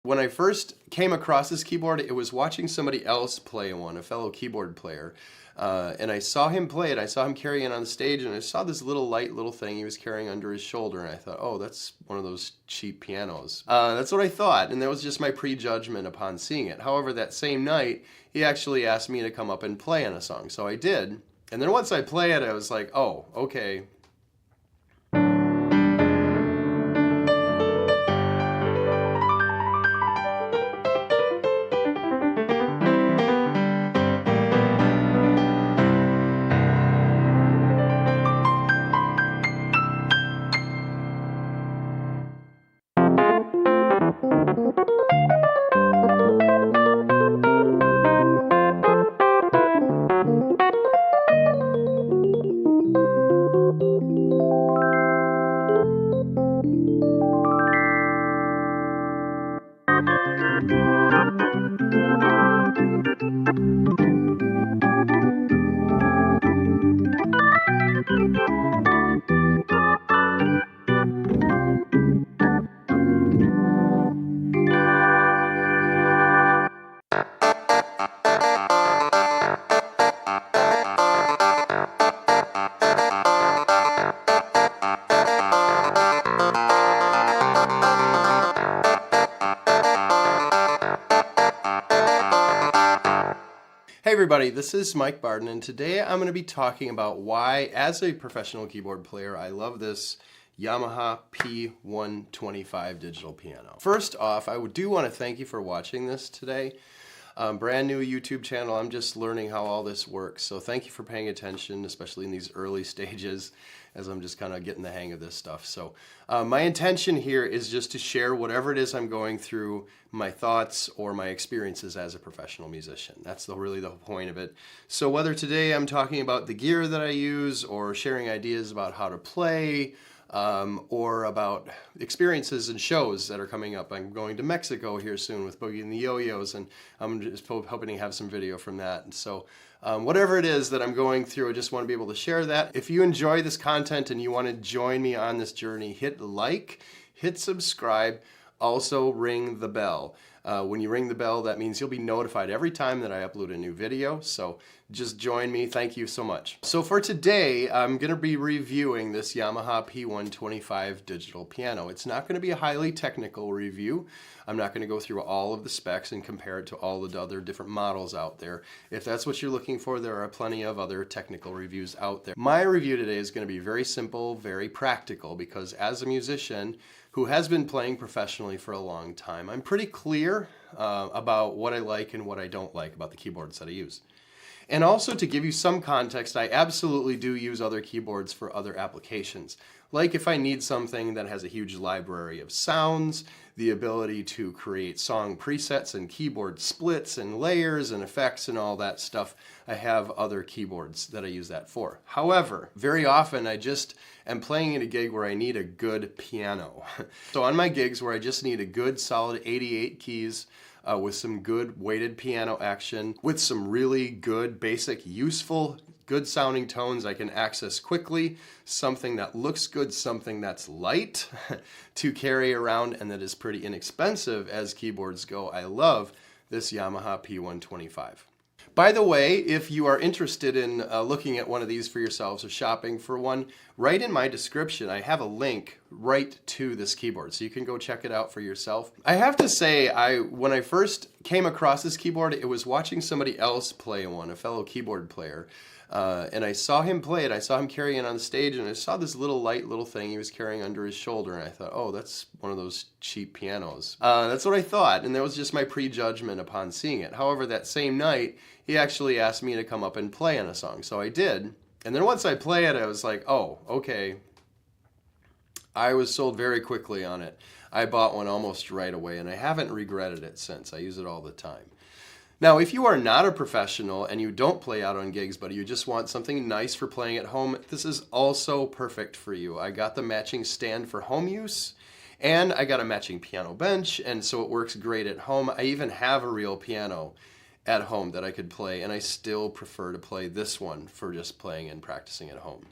When I first came across this keyboard, it was watching somebody else play one, a fellow keyboard player. And I saw him play it. I saw him carrying it on stage, and I saw this light little thing he was carrying under his shoulder. And I thought, oh, that's one of those cheap pianos. That's what I thought, and that was just my prejudgment upon seeing it. However, that same night, he actually asked me to come up and play on a song. So I did. And then once I play it, I was like, oh, okay. Hey everybody, this is Mike Barden, and today I'm going to be talking about why, as a professional keyboard player, I love this YAMAHA P125 Digital Piano. First off, I do want to thank you for watching this today. Brand new YouTube channel, I'm just learning how all this works, so thank you for paying attention, especially in these early stages as I'm just kind of getting the hang of this stuff. So my intention here is just to share whatever it is I'm going through, my thoughts or my experiences as a professional musician. That's really the point of it. So whether today I'm talking about the gear that I use or sharing ideas about how to play, or about experiences and shows that are coming up. I'm going to Mexico here soon with Boogie and the Yo-Yos, and I'm just hoping to have some video from that. And so whatever it is that I'm going through, I just want to be able to share that. If you enjoy this content and you want to join me on this journey, hit like, hit subscribe, also ring the bell. When you ring the bell, that means you'll be notified every time that I upload a new video. So just join me. Thank you so much. So for today, I'm going to be reviewing this YAMAHA P125 Digital Piano. It's not going to be a highly technical review. I'm not going to go through all of the specs and compare it to all the other different models out there. If that's what you're looking for, there are plenty of other technical reviews out there. My review today is going to be very simple, very practical, because as a musician who has been playing professionally for a long time, I'm pretty clear about what I like and what I don't like about the keyboards that I use. And also, to give you some context, I absolutely do use other keyboards for other applications. Like if I need something that has a huge library of sounds, the ability to create song presets and keyboard splits and layers and effects and all that stuff, I have other keyboards that I use that for. However, very often I just am playing at a gig where I need a good piano. So on my gigs where I just need a good solid 88 keys, with some good weighted piano action, with some really good, basic, useful, good sounding tones I can access quickly, something that looks good, something that's light to carry around and that is pretty inexpensive as keyboards go. I love this YAMAHA P125. By the way, if you are interested in looking at one of these for yourselves or shopping for one, right in my description I have a link right to this keyboard, so you can go check it out for yourself. I have to say, when I first came across this keyboard, it was watching somebody else play one, a fellow keyboard player. And I saw him play it. I saw him carrying it on stage, and I saw this light little thing he was carrying under his shoulder, and I thought, oh, that's one of those cheap pianos. That's what I thought, and that was just my prejudgment upon seeing it. However, that same night, he actually asked me to come up and play on a song, so I did. And then once I play it, I was like, oh, okay. I was sold very quickly on it. I bought one almost right away, and I haven't regretted it since. I use it all the time. Now, if you are not a professional and you don't play out on gigs, but you just want something nice for playing at home, this is also perfect for you. I got the matching stand for home use, and I got a matching piano bench, and so it works great at home. I even have a real piano at home that I could play, and I still prefer to play this one for just playing and practicing at home.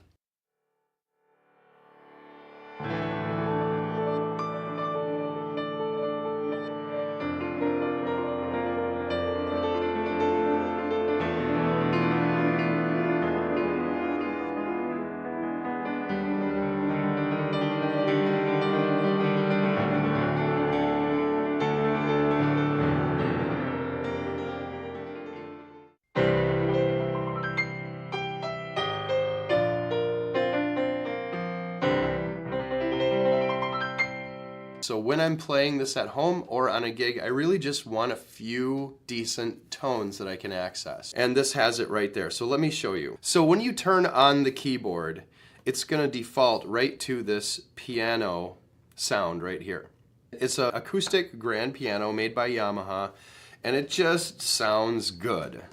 So when I'm playing this at home or on a gig, I really just want a few decent tones that I can access. And this has it right there. So let me show you. So when you turn on the keyboard, it's going to default right to this piano sound right here. It's an acoustic grand piano made by Yamaha, and it just sounds good.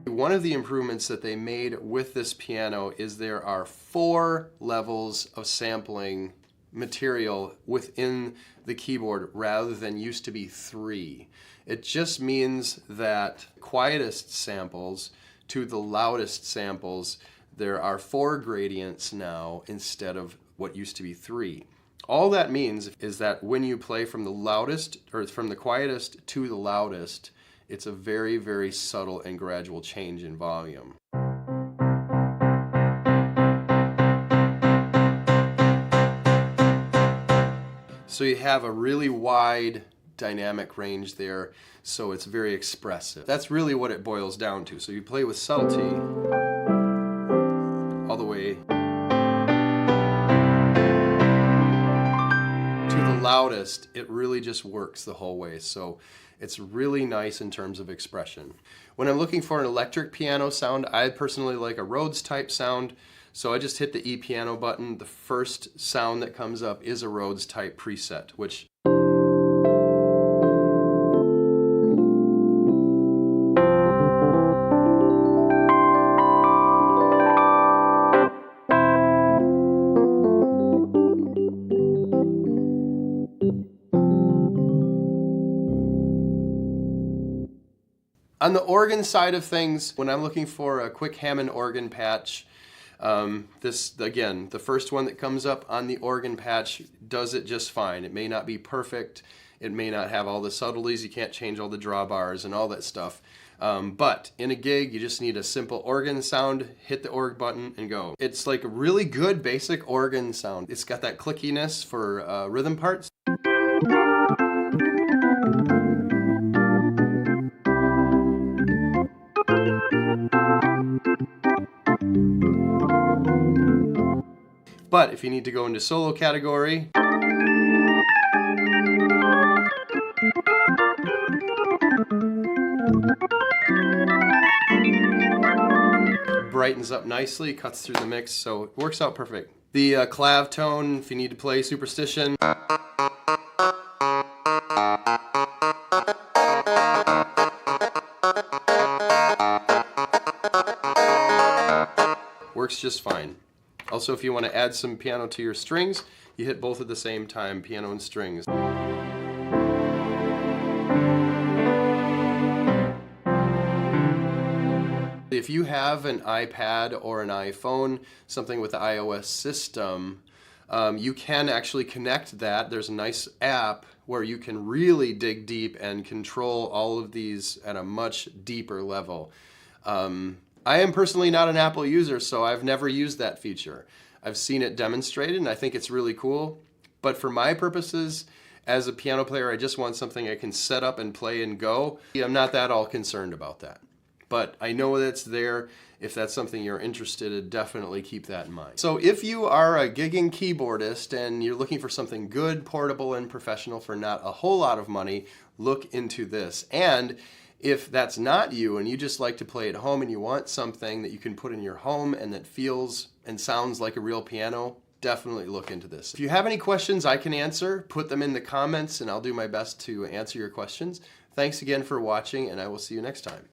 One of the improvements that they made with this piano is there are 4 levels of sampling material within the keyboard rather than used to be 3. It just means that quietest samples to the loudest samples, there are 4 gradients now instead of what used to be 3. All that means is that when you play from the loudest or from the quietest to the loudest, it's a very, very subtle and gradual change in volume. So you have a really wide dynamic range there, so it's very expressive. That's really what it boils down to. So you play with subtlety all the way to the loudest. It really just works the whole way. So it's really nice in terms of expression. When I'm looking for an electric piano sound, I personally like a Rhodes type sound. So I just hit the E piano button. The first sound that comes up is a Rhodes type preset, which on the organ side of things, when I'm looking for a quick Hammond organ patch, this, again, the first one that comes up on the organ patch does it just fine. It may not be perfect. It may not have all the subtleties. You can't change all the drawbars and all that stuff. But in a gig, you just need a simple organ sound, hit the org button and go. It's like a really good basic organ sound. It's got that clickiness for rhythm parts. But if you need to go into solo category, brightens up nicely, cuts through the mix, so it works out perfect. The clav tone, if you need to play Superstition, works just fine. Also, if you want to add some piano to your strings, you hit both at the same time, piano and strings. If you have an iPad or an iPhone, something with the iOS system, you can actually connect that. There's a nice app where you can really dig deep and control all of these at a much deeper level. I am personally not an Apple user, so I've never used that feature. I've seen it demonstrated and I think it's really cool. But for my purposes, as a piano player, I just want something I can set up and play and go. I'm not that all concerned about that. But I know that it's there. If that's something you're interested in, definitely keep that in mind. So if you are a gigging keyboardist and you're looking for something good, portable, and professional for not a whole lot of money, look into this. And if that's not you and you just like to play at home and you want something that you can put in your home and that feels and sounds like a real piano, definitely look into this. If you have any questions I can answer, put them in the comments and I'll do my best to answer your questions. Thanks again for watching, and I will see you next time.